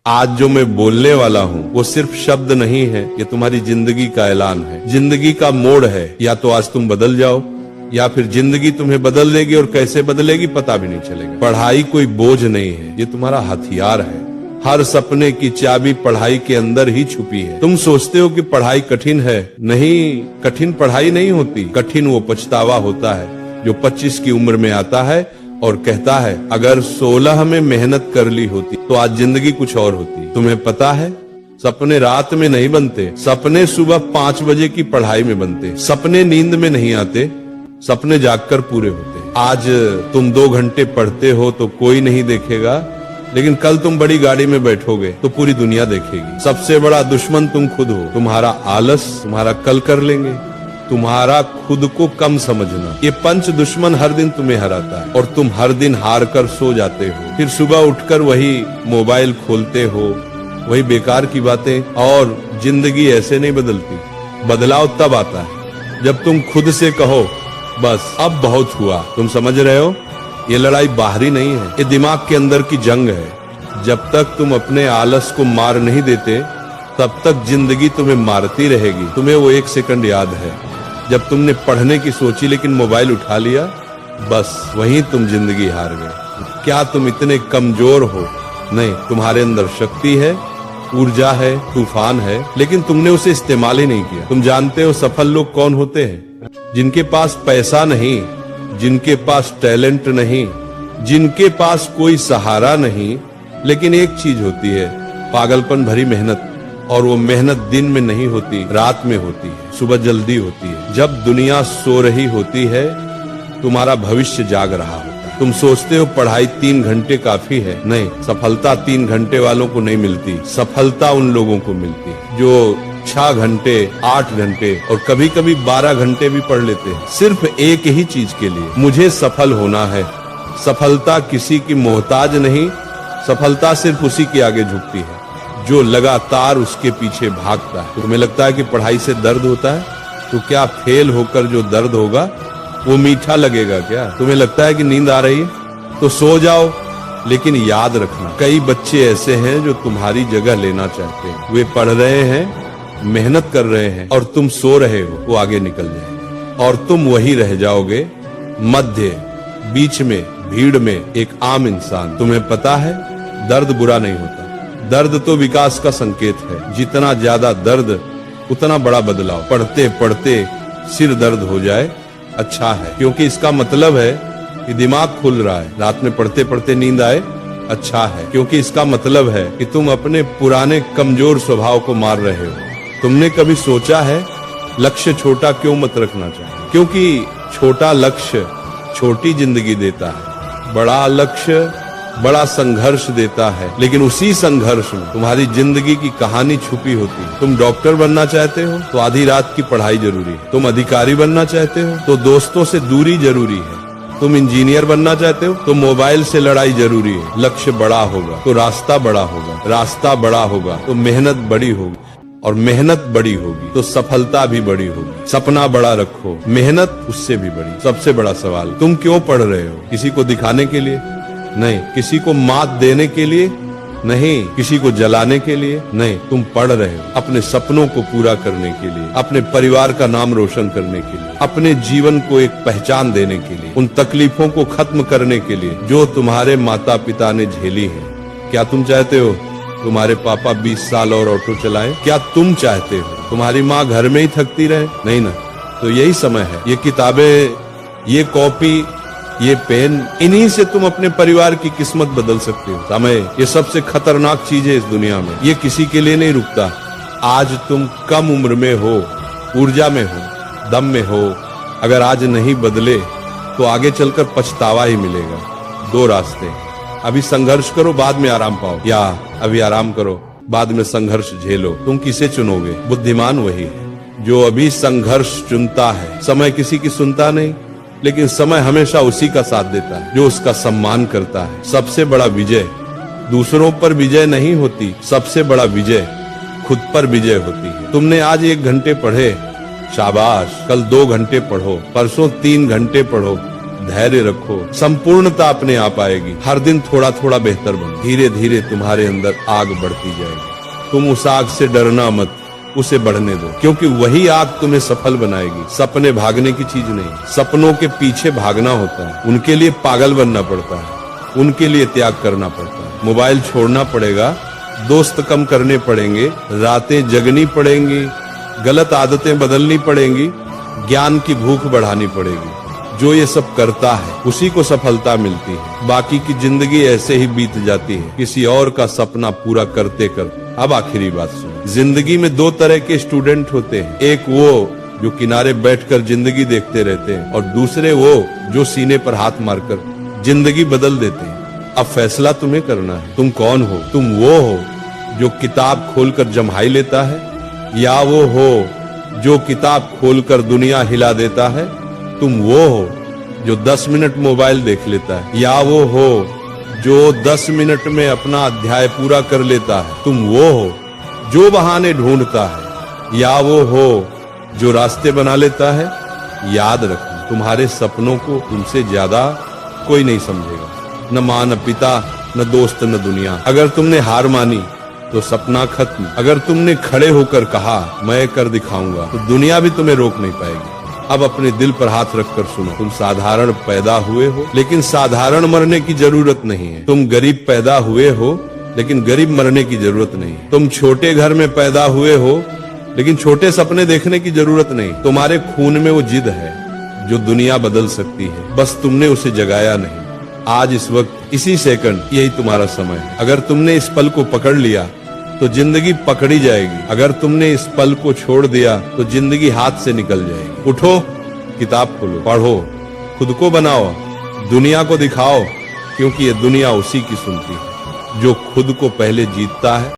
आज जो मैं बोलने वाला हूँ वो सिर्फ शब्द नहीं है, ये तुम्हारी जिंदगी का ऐलान है, जिंदगी का मोड़ है। या तो आज तुम बदल जाओ या फिर जिंदगी तुम्हें बदल देगी, और कैसे बदलेगी पता भी नहीं चलेगा। पढ़ाई कोई बोझ नहीं है, ये तुम्हारा हथियार है। हर सपने की चाबी पढ़ाई के अंदर ही छुपी है। तुम सोचते हो कि पढ़ाई कठिन है, नहीं, कठिन पढ़ाई नहीं होती, कठिन वो पछतावा होता है जो 25 की उम्र में आता है और कहता है अगर 16 में मेहनत कर ली होती तो आज जिंदगी कुछ और होती। तुम्हें पता है सपने रात में नहीं बनते, सपने सुबह 5 बजे की पढ़ाई में बनते। सपने नींद में नहीं आते, सपने जागकर पूरे होते। आज तुम 2 घंटे पढ़ते हो तो कोई नहीं देखेगा, लेकिन कल तुम बड़ी गाड़ी में बैठोगे तो पूरी दुनिया देखेगी। सबसे बड़ा दुश्मन तुम खुद हो। तुम्हारा आलस तुम्हारा कल कर लेंगे, तुम्हारा खुद को कम समझना, ये पंच दुश्मन हर दिन तुम्हें हराता है और तुम हर दिन हार कर सो जाते हो। फिर सुबह उठकर वही मोबाइल खोलते हो, वही बेकार की बातें। और जिंदगी ऐसे नहीं बदलती, बदलाव तब आता है जब तुम खुद से कहो बस अब बहुत हुआ। तुम समझ रहे हो, ये लड़ाई बाहरी नहीं है, ये दिमाग के अंदर की जंग है। जब तक तुम अपने आलस को मार नहीं देते तब तक जिंदगी तुम्हें मारती रहेगी। तुम्हें वो 1 सेकंड याद है जब तुमने पढ़ने की सोची लेकिन मोबाइल उठा लिया, बस वहीं तुम जिंदगी हार गए। क्या तुम इतने कमजोर हो? नहीं, तुम्हारे अंदर शक्ति है, ऊर्जा है, तूफान है, लेकिन तुमने उसे इस्तेमाल ही नहीं किया। तुम जानते हो सफल लोग कौन होते हैं? जिनके पास पैसा नहीं, जिनके पास टैलेंट नहीं, जिनके पास कोई सहारा नहीं, लेकिन एक चीज होती है, पागलपन भरी मेहनत। और वो मेहनत दिन में नहीं होती, रात में होती है, सुबह जल्दी होती है। जब दुनिया सो रही होती है तुम्हारा भविष्य जाग रहा होता है। तुम सोचते हो पढ़ाई 3 घंटे काफी है, नहीं, सफलता 3 घंटे वालों को नहीं मिलती। सफलता उन लोगों को मिलती है जो 6 घंटे, 8 घंटे और कभी कभी 12 घंटे भी पढ़ लेते हैं, सिर्फ एक ही चीज के लिए, मुझे सफल होना है। सफलता किसी की मोहताज नहीं, सफलता सिर्फ उसी के आगे झुकती है जो लगातार उसके पीछे भागता है। तुम्हें लगता है कि पढ़ाई से दर्द होता है, तो क्या फेल होकर जो दर्द होगा वो मीठा लगेगा क्या? तुम्हें लगता है कि नींद आ रही है तो सो जाओ, लेकिन याद रखना कई बच्चे ऐसे हैं जो तुम्हारी जगह लेना चाहते हैं। वे पढ़ रहे हैं, मेहनत कर रहे हैं और तुम सो रहे हो, वो आगे निकल जाएंगे और तुम वही रह जाओगे मध्य, बीच में, भीड़ में, एक आम इंसान। तुम्हें पता है दर्द बुरा नहीं होता, दर्द तो विकास का संकेत है। जितना ज्यादा दर्द उतना बड़ा बदलाव। पढ़ते पढ़ते सिर दर्द हो जाए अच्छा है, क्योंकि इसका मतलब है कि दिमाग खुल रहा है। रात में पढ़ते पढ़ते नींद आए अच्छा है, क्योंकि इसका मतलब है कि तुम अपने पुराने कमजोर स्वभाव को मार रहे हो। तुमने कभी सोचा है लक्ष्य छोटा क्यों मत रखना चाहिए? क्योंकि छोटा लक्ष्य छोटी जिंदगी देता है, बड़ा लक्ष्य बड़ा संघर्ष देता है, लेकिन उसी संघर्ष में तुम्हारी जिंदगी की कहानी छुपी होती है। तुम डॉक्टर बनना चाहते हो तो आधी रात की पढ़ाई जरूरी है। तुम अधिकारी बनना चाहते हो तो दोस्तों से दूरी जरूरी है। तुम इंजीनियर बनना चाहते हो तो मोबाइल से लड़ाई जरूरी है। लक्ष्य बड़ा होगा तो रास्ता बड़ा होगा, रास्ता बड़ा होगा तो मेहनत बड़ी होगी, और मेहनत बड़ी होगी तो सफलता भी बड़ी होगी। सपना बड़ा रखो, मेहनत उससे भी बड़ी। सबसे बड़ा सवाल, तुम क्यों पढ़ रहे हो? किसी को दिखाने के लिए नहीं, किसी को मात देने के लिए नहीं, किसी को जलाने के लिए नहीं। तुम पढ़ रहे हो अपने सपनों को पूरा करने के लिए, अपने परिवार का नाम रोशन करने के लिए, अपने जीवन को एक पहचान देने के लिए, उन तकलीफों को खत्म करने के लिए जो तुम्हारे माता पिता ने झेली है। क्या तुम चाहते हो तुम्हारे पापा 20 साल और ऑटो चलाएं? क्या तुम चाहते हो तुम्हारी माँ घर में ही थकती रहे? नहीं ना। तो यही समय है, ये किताबें, ये कॉपी, ये पेन, इन्हीं से तुम अपने परिवार की किस्मत बदल सकते हो। समय ये सबसे खतरनाक चीज है इस दुनिया में, ये किसी के लिए नहीं रुकता। आज तुम कम उम्र में हो, ऊर्जा में हो, दम में हो, अगर आज नहीं बदले तो आगे चलकर पछतावा ही मिलेगा। 2 रास्ते, अभी संघर्ष करो बाद में आराम पाओ, या अभी आराम करो बाद में संघर्ष झेलो। तुम किसे चुनोगे? बुद्धिमान वही है जो अभी संघर्ष चुनता है। समय किसी की सुनता नहीं, लेकिन समय हमेशा उसी का साथ देता है जो उसका सम्मान करता है। सबसे बड़ा विजय दूसरों पर विजय नहीं होती, सबसे बड़ा विजय खुद पर विजय होती है। तुमने आज 1 घंटे पढ़े, शाबाश, कल 2 घंटे पढ़ो, परसों 3 घंटे पढ़ो, धैर्य रखो, संपूर्णता अपने आप आएगी। हर दिन थोड़ा थोड़ा बेहतर बनो, धीरे धीरे तुम्हारे अंदर आग बढ़ती जाएगी। तुम उस आग से डरना मत, उसे बढ़ने दो, क्योंकि वही आग तुम्हें सफल बनाएगी। सपने भागने की चीज नहीं, सपनों के पीछे भागना होता है, उनके लिए पागल बनना पड़ता है, उनके लिए त्याग करना पड़ता है। मोबाइल छोड़ना पड़ेगा, दोस्त कम करने पड़ेंगे, रातें जगनी पड़ेंगी, गलत आदतें बदलनी पड़ेंगी, ज्ञान की भूख बढ़ानी पड़ेगी। जो ये सब करता है उसी को सफलता मिलती है। बाकी की जिंदगी ऐसे ही बीत जाती है, किसी और का सपना पूरा करते करते। अब आखिरी बात सुनो, जिंदगी में दो तरह के स्टूडेंट होते हैं, एक वो जो किनारे बैठकर जिंदगी देखते रहते हैं, और दूसरे वो जो सीने पर हाथ मारकर जिंदगी बदल देते हैं। अब फैसला तुम्हें करना है, तुम कौन हो? तुम वो हो जो किताब खोलकर जम्हाई लेता है, या वो हो जो किताब खोलकर दुनिया हिला देता है? तुम वो हो जो 10 मिनट मोबाइल देख लेता है, या वो हो जो 10 मिनट में अपना अध्याय पूरा कर लेता है? तुम वो हो जो बहाने ढूंढता है, या वो हो जो रास्ते बना लेता है? याद रखना, तुम्हारे सपनों को तुमसे ज्यादा कोई नहीं समझेगा, न माँ, न पिता, न दोस्त, न दुनिया। अगर तुमने हार मानी तो सपना खत्म। अगर तुमने खड़े होकर कहा मैं कर दिखाऊंगा, तो दुनिया भी तुम्हें रोक नहीं पाएगी। अब अपने दिल पर हाथ रखकर सुनो, तुम साधारण पैदा हुए हो, लेकिन साधारण मरने की जरूरत नहीं है। तुम गरीब पैदा हुए हो, लेकिन गरीब मरने की जरूरत नहीं। तुम छोटे घर में पैदा हुए हो, लेकिन छोटे सपने देखने की जरूरत नहीं। तुम्हारे खून में वो जिद है जो दुनिया बदल सकती है, बस तुमने उसे जगाया नहीं। आज इस वक्त इसी सेकंड यही तुम्हारा समय है। अगर तुमने इस पल को पकड़ लिया तो जिंदगी पकड़ी जाएगी, अगर तुमने इस पल को छोड़ दिया तो जिंदगी हाथ से निकल जाएगी। उठो, किताब खोलो, पढ़ो, खुद को बनाओ, दुनिया को दिखाओ, क्योंकि ये दुनिया उसी की सुनती है जो खुद को पहले जीतता है।